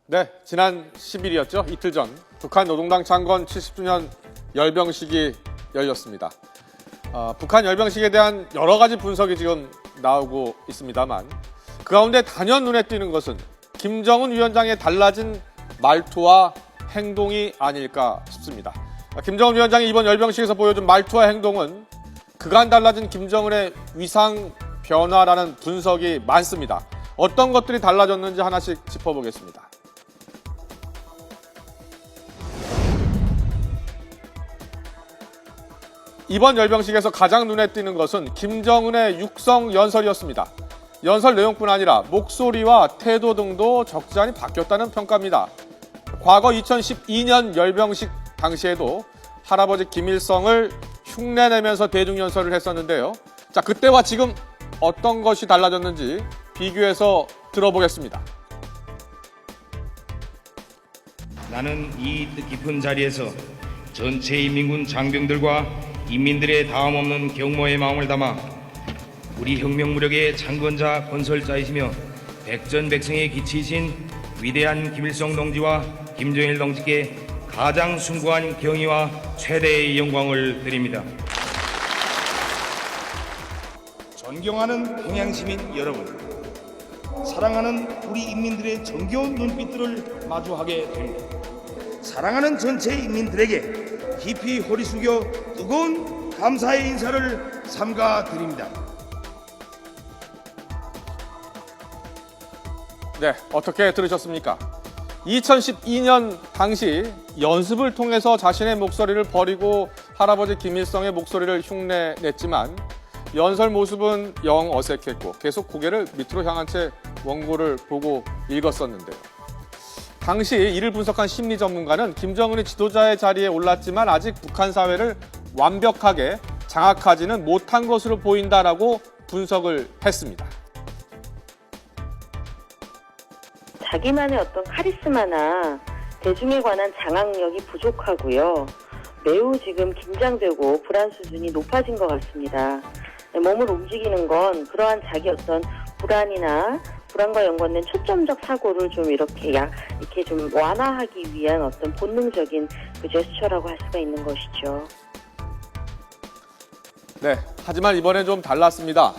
네, 지난 10일이었죠. 이틀 전 북한 노동당 창건 70주년 열병식이 열렸습니다. 북한 열병식에 대한 여러 가지 분석이 지금 나오고 있습니다만 그 가운데 단연 눈에 띄는 것은 김정은 위원장의 달라진 말투와 행동이 아닐까 싶습니다. 김정은 위원장이 이번 열병식에서 보여준 말투와 행동은 그간 달라진 김정은의 위상 변화라는 분석이 많습니다. 어떤 것들이 달라졌는지 하나씩 짚어보겠습니다. 이번 열병식에서 가장 눈에 띄는 것은 김정은의 육성 연설이었습니다. 연설 내용뿐 아니라 목소리와 태도 등도 적지 않이 바뀌었다는 평가입니다. 과거 2012년 열병식 당시에도 할아버지 김일성을 흉내내면서 대중연설을 했었는데요. 자, 그때와 지금 어떤 것이 달라졌는지 비교해서 들어보겠습니다. 나는 이 뜻깊은 자리에서 전체 인민군 장병들과 인민들의 다음없는 경모의 마음을 담아 우리 혁명무력의 창건자 건설자이시며 백전백승의 기치이신 위대한 김일성 동지와 김정일 동지께 가장 숭고한 경의와 최대의 영광을 드립니다. 존경하는 평양시민 여러분, 사랑하는 우리 인민들의 정겨운 눈빛들을 마주하게 됩니다. 사랑하는 전체 인민들에게 깊이 허리 숙여 뜨거운 감사의 인사를 삼가 드립니다. 네, 어떻게 들으셨습니까? 2012년 당시 연습을 통해서 자신의 목소리를 버리고 할아버지 김일성의 목소리를 흉내냈지만 연설 모습은 영 어색했고 계속 고개를 밑으로 향한 채 원고를 보고 읽었었는데요. 당시 이를 분석한 심리 전문가는 김정은이 지도자의 자리에 올랐지만 아직 북한 사회를 완벽하게 장악하지는 못한 것으로 보인다라고 분석을 했습니다. 자기만의 어떤 카리스마나 대중에 관한 장악력이 부족하고요. 매우 지금 긴장되고 불안 수준이 높아진 것 같습니다. 몸을 움직이는 건 그러한 자기 어떤 불안과 연관된 초점적 사고를 좀 이렇게 좀 완화하기 위한 어떤 본능적인 그 제스처라고 할 수가 있는 것이죠. 네, 하지만 이번엔 좀 달랐습니다.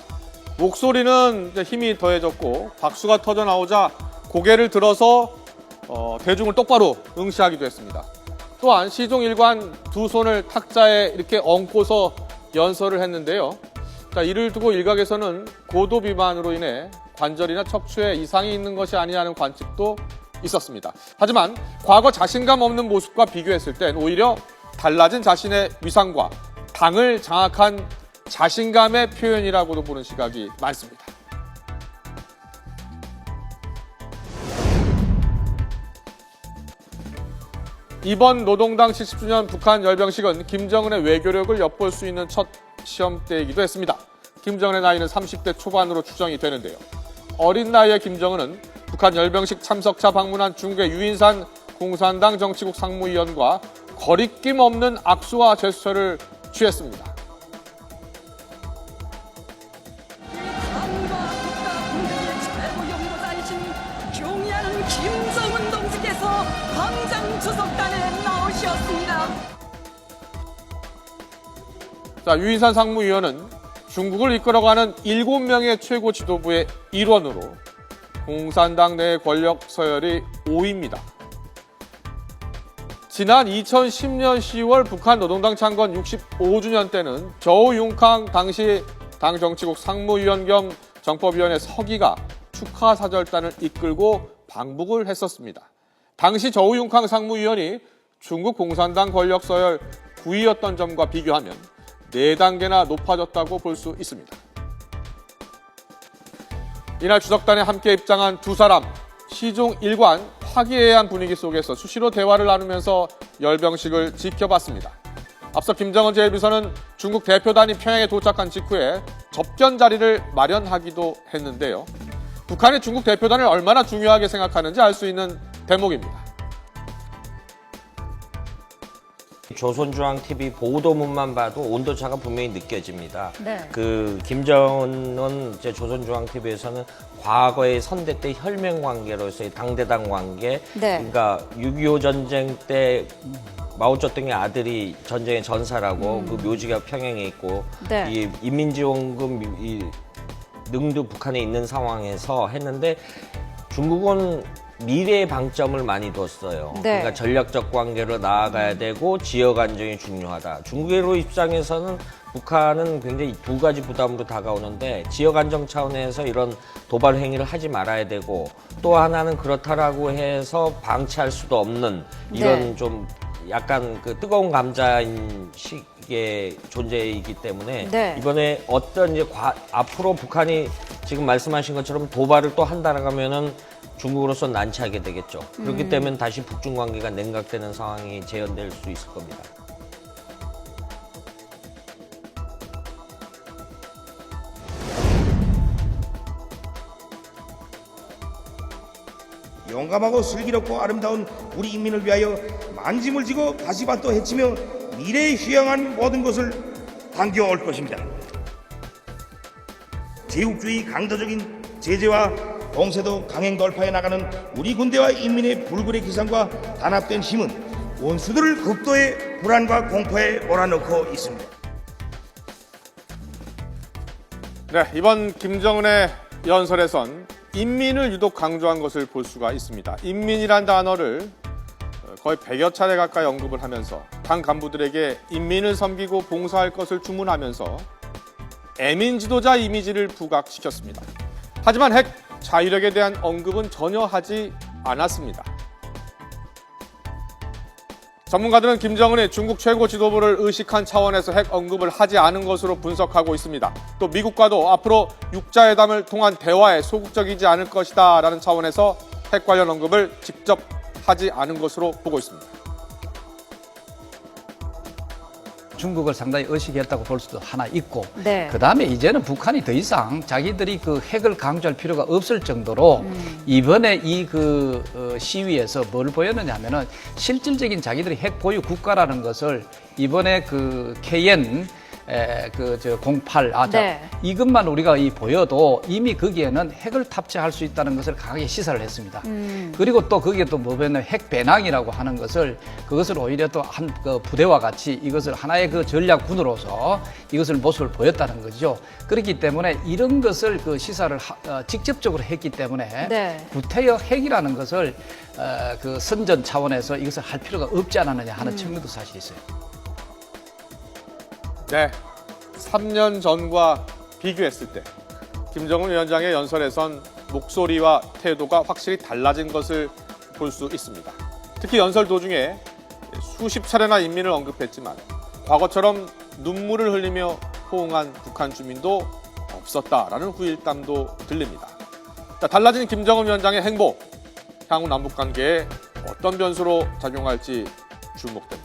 목소리는 힘이 더해졌고 박수가 터져 나오자 고개를 들어서 대중을 똑바로 응시하기도 했습니다. 또한 시종일관 두 손을 탁자에 이렇게 얹고서 연설을 했는데요. 자, 이를 두고 일각에서는 고도 비만으로 인해 관절이나 척추에 이상이 있는 것이 아니냐는 관측도 있었습니다. 하지만 과거 자신감 없는 모습과 비교했을 땐 오히려 달라진 자신의 위상과 당을 장악한 자신감의 표현이라고도 보는 시각이 많습니다. 이번 노동당 70주년 북한 열병식은 김정은의 외교력을 엿볼 수 있는 첫 시험대이기도 했습니다. 김정은의 나이는 30대 초반으로 추정이 되는데요. 어린 나이의 김정은은 북한 열병식 참석차 방문한 중국의 유인산 공산당 정치국 상무위원과 거리낌 없는 악수와 제스처를 취했습니다. 김정은 동지께서 광장 주석단에 나오셨습니다. 자, 유인산 상무위원은 중국을 이끌어가는 7명의 최고 지도부의 일원으로 공산당 내 권력 서열이 5위입니다. 지난 2010년 10월 북한 노동당 창건 65주년 때는 저우융캉 당시 당 정치국 상무위원 겸 정법위원회 서기가 축하 사절단을 이끌고 방북을 했었습니다. 당시 저우융캉 상무위원이 중국 공산당 권력 서열 9위였던 점과 비교하면 4단계나 높아졌다고 볼 수 있습니다. 이날 주석단에 함께 입장한 두 사람, 시종 일관 화기애애한 분위기 속에서 수시로 대화를 나누면서 열병식을 지켜봤습니다. 앞서 김정은 제1비서는 중국 대표단이 평양에 도착한 직후에 접견 자리를 마련하기도 했는데요. 북한이 중국 대표단을 얼마나 중요하게 생각하는지 알 수 있는 대목입니다. 조선중앙TV 보도문만 봐도 온도차가 분명히 느껴집니다. 네. 그 김정은 이제 조선중앙TV에서는 과거의 선대 때 혈맹 관계로서의 당대당 관계, 네. 그러니까 6.25 전쟁 때 마오쩌둥의 아들이 전쟁의 전사라고 그 묘지가 평양에 있고 네. 이 인민지원금 이 능도 북한에 있는 상황에서 했는데 중국은 미래의 방점을 많이 뒀어요. 네. 그러니까 전략적 관계로 나아가야 되고 지역 안정이 중요하다. 중국의 입장에서는 북한은 굉장히 두 가지 부담으로 다가오는데 지역 안정 차원에서 이런 도발 행위를 하지 말아야 되고 또 하나는 그렇다라고 해서 방치할 수도 없는 이런 네. 좀 약간 그 뜨거운 감자인 식의 존재이기 때문에 네. 이번에 어떤 이제 앞으로 북한이 지금 말씀하신 것처럼 도발을 또 한다라고 하면은 중국으로서 난처하게 되겠죠. 그렇기 때문에 다시 북중 관계가 냉각되는 상황이 재현될 수 있을 겁니다. 용감하고 슬기롭고 아름다운 우리 인민을 위하여 만짐을 지고 다시밭도 헤치며 미래에 휴양한 모든 것을 당겨올 것입니다. 제국주의 강도적인 제재와 공세도 강행 돌파해 나가는 우리 군대와 인민의 불굴의 기상과 단합된 힘은 원수들을 극도의 불안과 공포에 몰아넣고 있습니다. 네, 이번 김정은의 연설에선 인민을 유독 강조한 것을 볼 수가 있습니다. 인민이란 단어를 거의 100여 차례 가까이 언급을 하면서 당 간부들에게 인민을 섬기고 봉사할 것을 주문하면서 애민 지도자 이미지를 부각시켰습니다. 하지만 핵 자위력에 대한 언급은 전혀 하지 않았습니다. 전문가들은 김정은이 중국 최고 지도부를 의식한 차원에서 핵 언급을 하지 않은 것으로 분석하고 있습니다. 또 미국과도 앞으로 육자회담을 통한 대화에 소극적이지 않을 것이다 라는 차원에서 핵 관련 언급을 직접 하지 않은 것으로 보고 있습니다. 중국을 상당히 의식했다고 볼 수도 하나 있고 네. 그다음에 이제는 북한이 더 이상 자기들이 그 핵을 강조할 필요가 없을 정도로 이번에 이 시위에서 뭘 보였느냐 하면은 실질적인 자기들이 핵 보유 국가라는 것을 이번에 그 KN 08 네. 이것만 우리가 보여도 이미 거기에는 핵을 탑재할 수 있다는 것을 강하게 시사를 했습니다. 그리고 또 거기에 또 뭐냐면 핵 배낭이라고 하는 것을 그것을 오히려 또 한 그 부대와 같이 이것을 하나의 그 전략군으로서 이것을 모습을 보였다는 거죠. 그렇기 때문에 이런 것을 그 시사를 직접적으로 했기 때문에 네. 구태여 핵이라는 것을 그 선전 차원에서 이것을 할 필요가 없지 않았느냐 하는 측면도 사실 있어요. 네, 3년 전과 비교했을 때 김정은 위원장의 연설에선 목소리와 태도가 확실히 달라진 것을 볼 수 있습니다. 특히 연설 도중에 수십 차례나 인민을 언급했지만 과거처럼 눈물을 흘리며 호응한 북한 주민도 없었다라는 후일담도 들립니다. 달라진 김정은 위원장의 행보, 향후 남북관계에 어떤 변수로 작용할지 주목됩니다.